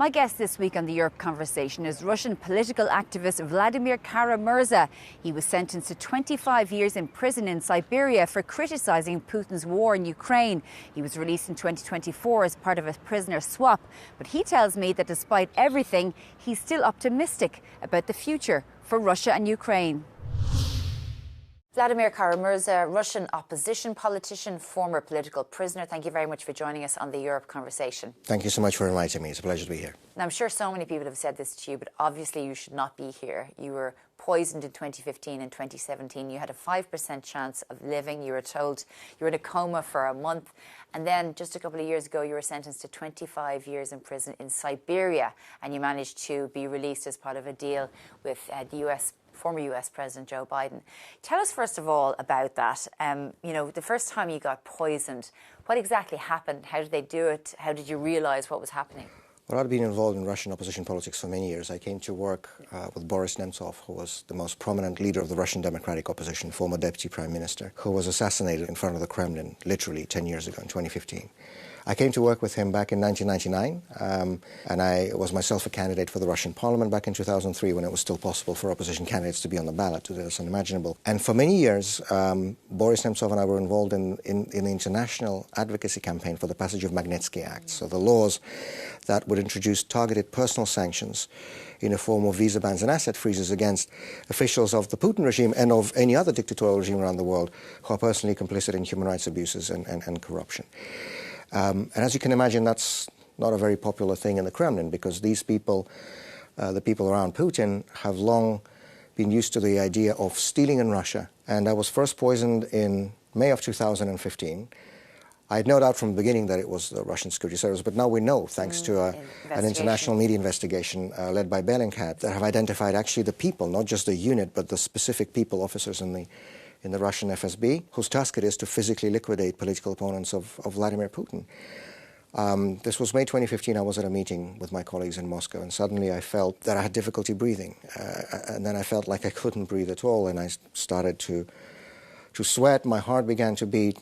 My guest this week on the Europe Conversation is Russian political activist Vladimir Kara-Murza. He was sentenced to 25 years in prison in Siberia for criticising Putin's war in Ukraine. He was released in 2024 as part of a prisoner swap. But he tells me that despite everything, he's still optimistic about the future for Russia and Ukraine. Vladimir Kara-Murza, Russian opposition politician, former political prisoner. Thank you very much for joining us on the Europe Conversation. Thank you so much for inviting me. It's a pleasure to be here. Now, I'm sure so many people have said this to you, but obviously you should not be here. You were poisoned in 2015 and 2017. You had a 5% chance of living. You were told you were in a coma for a month. And then just a couple of years ago, you were sentenced to 25 years in prison in Siberia. And you managed to be released as part of a deal with the former US President Joe Biden. Tell us first of all about that. You know, the first time you got poisoned, what exactly happened? How did they do it? How did you realise what was happening? Well, I'd been involved in Russian opposition politics for many years. I came to work with Boris Nemtsov, who was the most prominent leader of the Russian democratic opposition, former deputy prime minister, who was assassinated in front of the Kremlin literally 10 years ago in 2015. I came to work with him back in 1999, and I was myself a candidate for the Russian parliament back in 2003 when it was still possible for opposition candidates to be on the ballot. Today it's unimaginable. And for many years, Boris Nemtsov and I were involved in the international advocacy campaign for the passage of Magnitsky Act, so the laws that would introduce targeted personal sanctions in the form of visa bans and asset freezes against officials of the Putin regime and of any other dictatorial regime around the world who are personally complicit in human rights abuses and corruption. And as you can imagine, that's not a very popular thing in the Kremlin because these people, the people around Putin, have long been used to the idea of stealing in Russia. And I was first poisoned in May of 2015. I had no doubt from the beginning that it was the Russian security service, but now we know, thanks to an international media investigation led by Bellingcat, that have identified actually the people, not just the unit, but the specific people, officers in the Russian FSB, whose task it is to physically liquidate political opponents of Vladimir Putin. This was May 2015. I was at a meeting with my colleagues in Moscow, and suddenly I felt that I had difficulty breathing. And then I felt like I couldn't breathe at all, and I started to sweat. My heart began to beat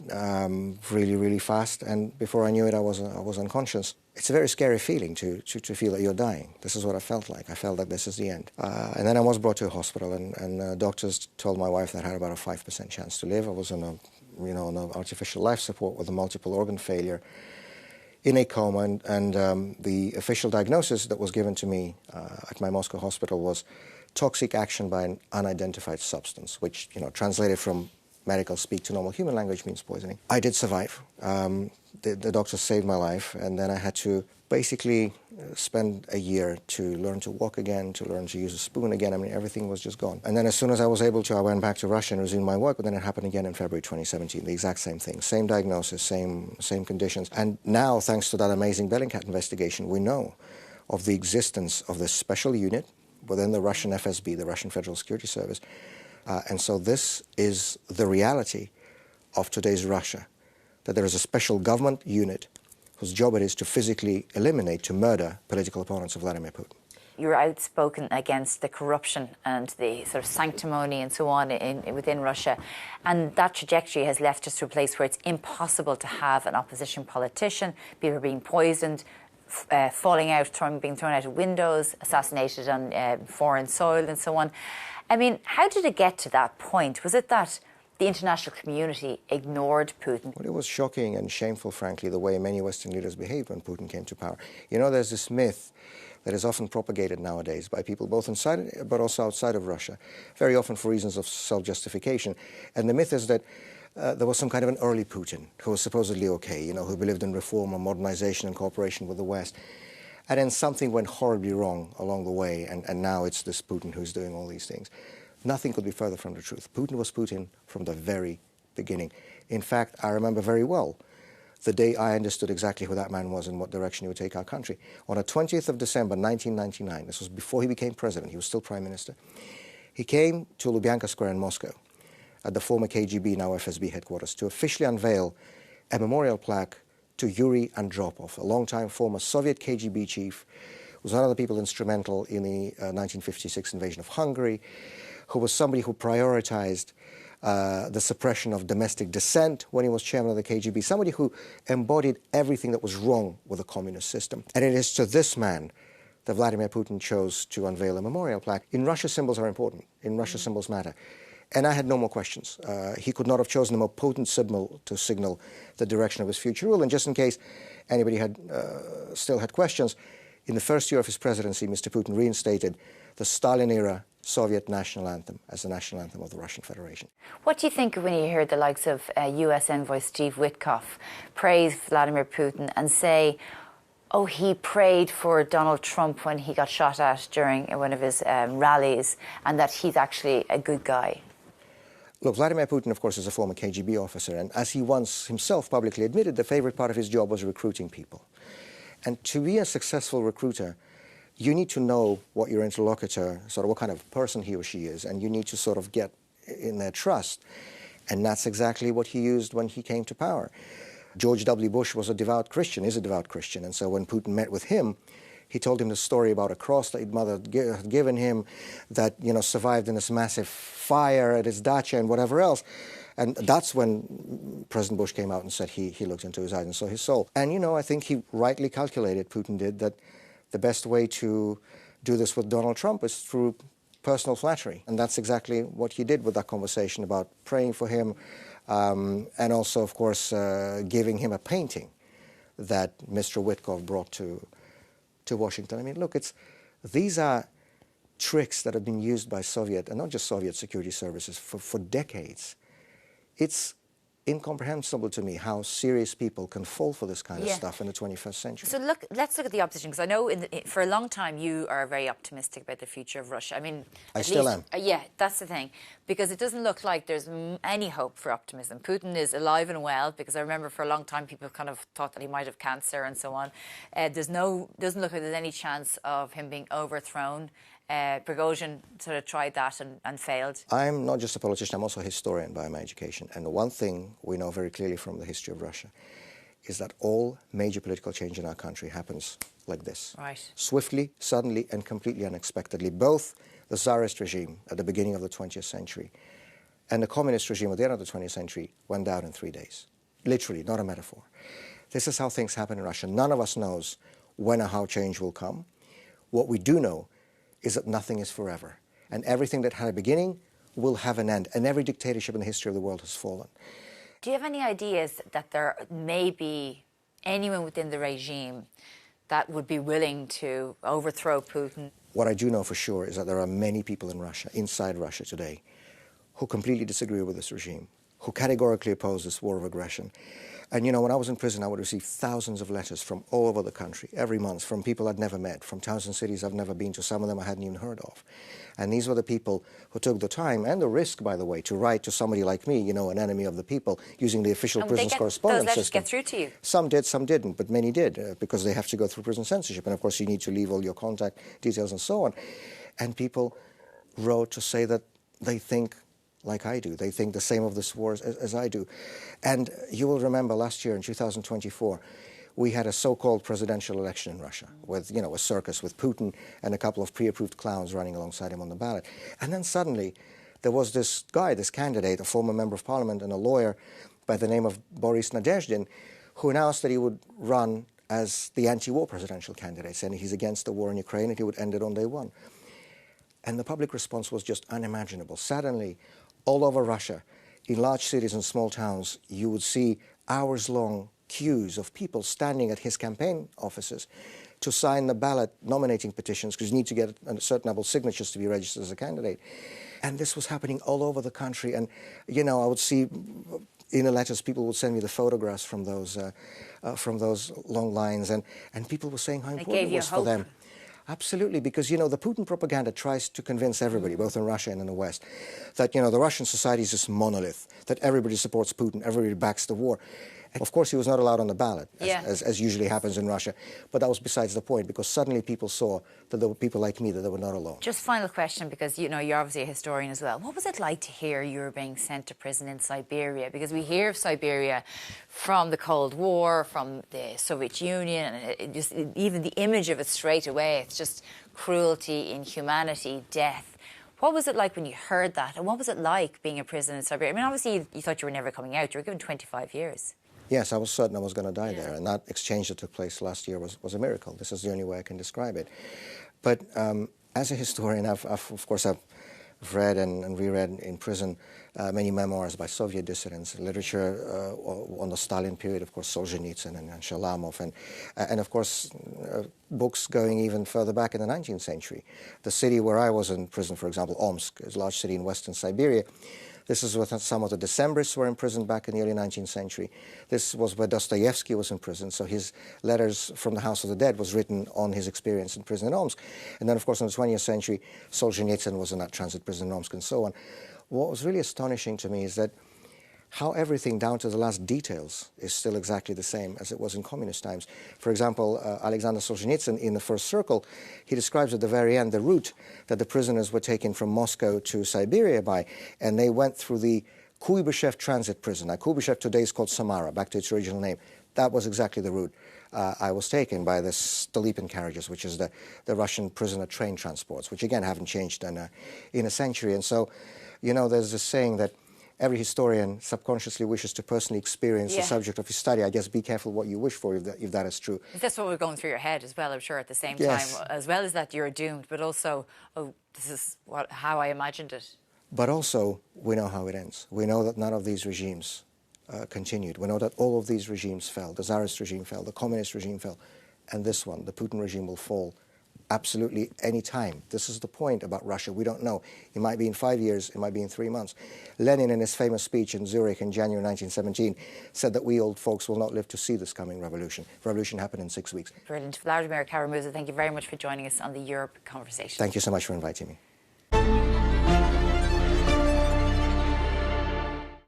really, really fast, and before I knew it, I was unconscious. It's a very scary feeling to feel that you're dying. This is what I felt like. I felt that this is the end. And then I was brought to a hospital, and doctors told my wife that I had about a 5% chance to live. I was on on artificial life support with a multiple organ failure, in a coma, and the official diagnosis that was given to me at my Moscow hospital was toxic action by an unidentified substance, which, translated from medical speak to normal human language means poisoning. I did survive. The doctors saved my life, and then I had to basically spend a year to learn to walk again, to learn to use a spoon again. I mean, everything was just gone. And then as soon as I was able to, I went back to Russia and resumed my work, but then it happened again in February 2017, the exact same thing, same diagnosis, same conditions. And now, thanks to that amazing Bellingcat investigation, we know of the existence of this special unit within the Russian FSB, the Russian Federal Security Service. And so this is the reality of today's Russia, that there is a special government unit whose job it is to physically eliminate, to murder political opponents of Vladimir Putin. You're outspoken against the corruption and the sort of sanctimony and so on within Russia. And that trajectory has left us to a place where it's impossible to have an opposition politician. People are being poisoned, falling out, being thrown out of windows, assassinated on foreign soil and so on. I mean, how did it get to that point? Was it that the international community ignored Putin? Well, it was shocking and shameful, frankly, the way many Western leaders behaved when Putin came to power. There's this myth that is often propagated nowadays by people both inside but also outside of Russia, very often for reasons of self-justification. And the myth is that there was some kind of an early Putin who was supposedly okay, who believed in reform and modernization and cooperation with the West. And then something went horribly wrong along the way, and now it's this Putin who's doing all these things. Nothing could be further from the truth. Putin was Putin from the very beginning. In fact, I remember very well the day I understood exactly who that man was and what direction he would take our country. On the 20th of December, 1999, this was before he became president, he was still prime minister, he came to Lubyanka Square in Moscow at the former KGB, now FSB headquarters, to officially unveil a memorial plaque to Yuri Andropov, a long-time former Soviet KGB chief, who was one of the people instrumental in the 1956 invasion of Hungary, who was somebody who prioritized the suppression of domestic dissent when he was chairman of the KGB, somebody who embodied everything that was wrong with the communist system. And it is to this man that Vladimir Putin chose to unveil a memorial plaque. In Russia, symbols are important. In Russia, symbols matter. And I had no more questions. He could not have chosen a more potent symbol to signal the direction of his future rule. And just in case anybody had still had questions, in the first year of his presidency, Mr. Putin reinstated the Stalin-era Soviet national anthem as the national anthem of the Russian Federation. What do you think when you hear the likes of US envoy Steve Witkov praise Vladimir Putin and say, oh, he prayed for Donald Trump when he got shot at during one of his rallies, and that he's actually a good guy? Look, Vladimir Putin, of course, is a former KGB officer, and as he once himself publicly admitted, the favorite part of his job was recruiting people. And to be a successful recruiter, you need to know what your interlocutor, sort of what kind of person he or she is, and you need to sort of get in their trust. And that's exactly what he used when he came to power. George W. Bush was a devout Christian, is a devout Christian, and so when Putin met with him, he told him the story about a cross that his mother had given him that, you know, survived in this massive fire at his dacha and whatever else. And that's when President Bush came out and said he looked into his eyes and saw his soul. And, you know, I think he rightly calculated, Putin did, that the best way to do this with Donald Trump is through personal flattery. And that's exactly what he did with that conversation about praying for him and also, of course, giving him a painting that Mr. Witkov brought to Washington. I mean, look, these are tricks that have been used by Soviet, and not just Soviet security services, for decades. It's incomprehensible to me how serious people can fall for this kind of stuff in the 21st century. So let's look at the opposition, because I know for a long time you are very optimistic about the future of Russia. I mean, I still am. Yeah, that's the thing, because it doesn't look like there's any hope for optimism. Putin is alive and well, because I remember for a long time people kind of thought that he might have cancer and so on. Doesn't look like there's any chance of him being overthrown. Prigozhin sort of tried that and failed. I'm not just a politician, I'm also a historian by my education. And one thing we know very clearly from the history of Russia is that all major political change in our country happens like this. Right. Swiftly, suddenly, and completely unexpectedly. Both the Tsarist regime at the beginning of the 20th century and the communist regime at the end of the 20th century went down in 3 days. Literally, not a metaphor. This is how things happen in Russia. None of us knows when or how change will come. What we do know is that nothing is forever. And everything that had a beginning will have an end. And every dictatorship in the history of the world has fallen. Do you have any ideas that there may be anyone within the regime that would be willing to overthrow Putin? What I do know for sure is that there are many people in Russia, inside Russia today, who completely disagree with this regime, who categorically oppose this war of aggression. And, you know, when I was in prison, I would receive thousands of letters from all over the country, every month, from people I'd never met, from towns and cities I've never been to, some of them I hadn't even heard of. And these were the people who took the time and the risk, by the way, to write to somebody like me, you know, an enemy of the people, using the official prison's correspondence system. Those letters system. get through to you? Some did, some didn't, but many did, because they have to go through prison censorship. And, of course, you need to leave all your contact details and so on. And people wrote to say that they think like I do. They think the same of this war as I do. And you will remember last year in 2024, we had a so-called presidential election in Russia with, you know, a circus with Putin and a couple of pre-approved clowns running alongside him on the ballot. And then suddenly there was this guy, this candidate, a former member of parliament and a lawyer by the name of Boris Nadezhdin, who announced that he would run as the anti-war presidential candidate, saying he's against the war in Ukraine and he would end it on day one. And the public response was just unimaginable. Suddenly, all over Russia, in large cities and small towns, you would see hours-long queues of people standing at his campaign offices to sign the ballot nominating petitions, because you need to get a certain number of signatures to be registered as a candidate. And this was happening all over the country. And, you know, I would see in the letters, people would send me the photographs from those long lines, and people were saying how important it was for them. Absolutely, because, you know, the Putin propaganda tries to convince everybody, both in Russia and in the West, that, you know, the Russian society is this monolith, that everybody supports Putin, everybody backs the war. And of course, he was not allowed on the ballot, as usually happens in Russia. But that was besides the point, because suddenly people saw that there were people like me, that they were not alone. Just final question, because, you know, you're obviously a historian as well. What was it like to hear you were being sent to prison in Siberia? Because we hear of Siberia from the Cold War, from the Soviet Union, and even the image of it straight away, it's just cruelty, inhumanity, death. What was it like when you heard that? And what was it like being a prisoner in Siberia? I mean, obviously, you thought you were never coming out. You were given 25 years. Yes, I was certain I was going to die there, and that exchange that took place last year was a miracle. This is the only way I can describe it. But as a historian, of course, I've read and reread in prison many memoirs by Soviet dissidents, literature on the Stalin period, of course, Solzhenitsyn and Shalamov, and of course, books going even further back in the 19th century. The city where I was in prison, for example, Omsk, is a large city in western Siberia. This is where some of the Decembrists were imprisoned back in the early 19th century. This was where Dostoevsky was in prison, so his letters from the House of the Dead was written on his experience in prison in Omsk. And then, of course, in the 20th century, Solzhenitsyn was in that transit prison in Omsk and so on. What was really astonishing to me is that how everything down to the last details is still exactly the same as it was in communist times. For example, Alexander Solzhenitsyn, in The First Circle, he describes at the very end the route that the prisoners were taken from Moscow to Siberia by, and they went through the Kuybyshev transit prison. Now, Kuybyshev today is called Samara, back to its original name. That was exactly the route I was taken by the Stolypin carriages, which is the Russian prisoner train transports, which again haven't changed in a century. And so, you know, there's this saying that every historian subconsciously wishes to personally experience the subject of his study. I guess be careful what you wish for if that is true. That's what was going through your head as well, I'm sure, at the same time. As well as that you're doomed, but also, oh, this is how I imagined it. But also, we know how it ends. We know that none of these regimes continued. We know that all of these regimes fell. The Tsarist regime fell, the communist regime fell, and this one, the Putin regime, will fall absolutely any time. This is the point about Russia. We don't know. It might be in 5 years, it might be in 3 months. Lenin, in his famous speech in Zurich in January 1917, said that we old folks will not live to see this coming revolution. Revolution happened in 6 weeks. Brilliant. Vladimir Kara-Murza, thank you very much for joining us on the Europe Conversation. Thank you so much for inviting me.